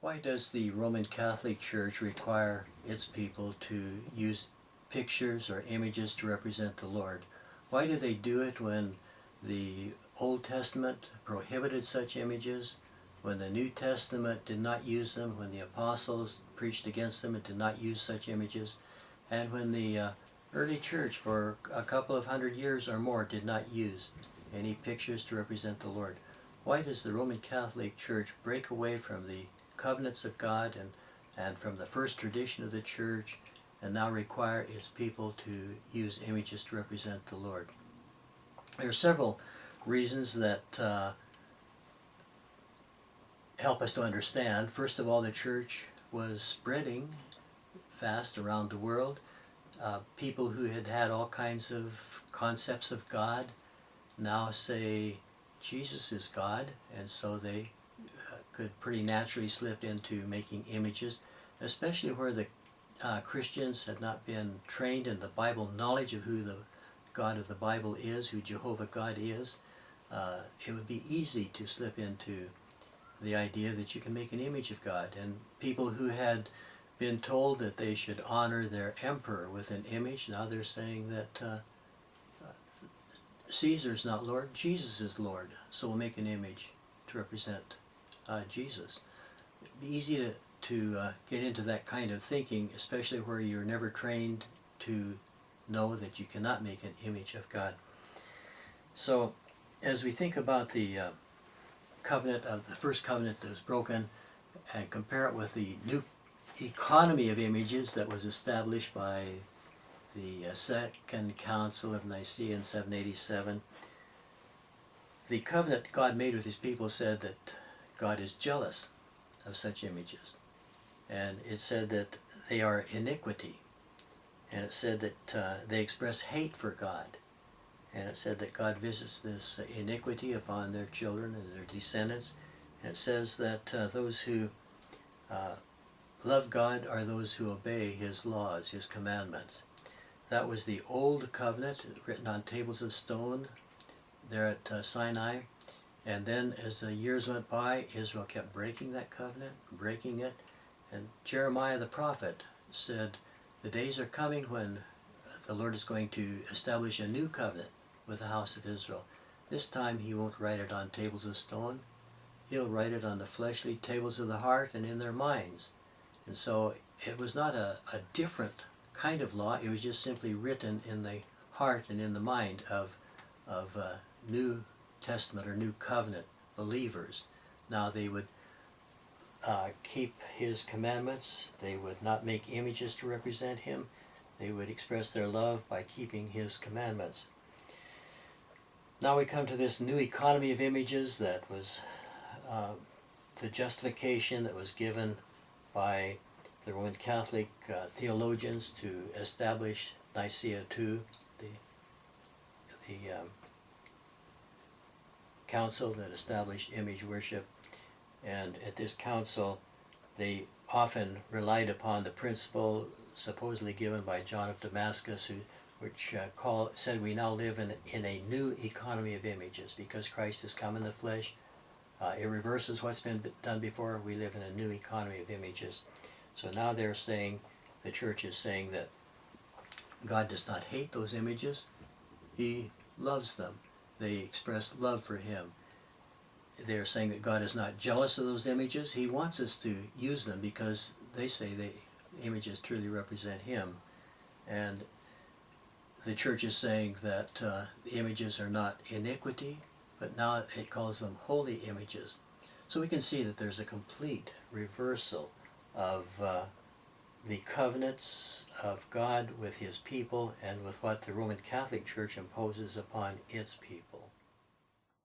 Why does the Roman Catholic Church require its people to use pictures or images to represent the Lord? Why do they do it when the Old Testament prohibited such images, when the New Testament did not use them, when the apostles preached against them and did not use such images, and when the early church for a couple of hundred years or more did not use any pictures to represent the Lord? Why does the Roman Catholic Church break away from the covenants of God and from the first tradition of the church, and now require its people to use images to represent the Lord? There are several reasons that help us to understand. First of all, the church was spreading fast around the world. People who had had all kinds of concepts of God now say Jesus is God, and so they could pretty naturally slip into making images, especially where the Christians had not been trained in the Bible knowledge of who the God of the Bible is, who Jehovah God is. It would be easy to slip into the idea that you can make an image of God. And people who had been told that they should honor their emperor with an image, now they're saying that Caesar's not Lord, Jesus is Lord, so we'll make an image to represent Jesus. It'd be easy to get into that kind of thinking, especially where you're never trained to know that you cannot make an image of God. So as we think about the covenant of the first covenant that was broken and compare it with the new economy of images that was established by the Second Council of Nicaea in 787, the covenant God made with his people said that God is jealous of such images. And it said that they are iniquity. And it said that they express hate for God. And it said that God visits this iniquity upon their children and their descendants. And it says that those who love God are those who obey his laws, his commandments. That was the old covenant written on tables of stone there at Sinai. And then as the years went by, Israel kept breaking that covenant, breaking it. And Jeremiah the prophet said, the days are coming when the Lord is going to establish a new covenant with the house of Israel. This time he won't write it on tables of stone. He'll write it on the fleshly tables of the heart and in their minds. And so it was not a different kind of law. It was just simply written in the heart and in the mind of New Testament or New Covenant believers. Now they would keep his commandments. They would not make images to represent him. They would express their love by keeping his commandments. Now we come to this new economy of images that was the justification that was given by the Roman Catholic theologians to establish Nicaea II, the council that established image worship. And at this council they often relied upon the principle supposedly given by John of Damascus, which said we now live in a new economy of images because Christ has come in the flesh. It reverses what's been done before. We live in a new economy of images. So now they're saying, the church is saying that God does not hate those images. He loves them. They express love for him. They're saying that God is not jealous of those images. He wants us to use them because they say the images truly represent him. And the church is saying that the images are not iniquity, but now it calls them holy images. So we can see that there's a complete reversal of the covenants of God with his people and with what the Roman Catholic Church imposes upon its people.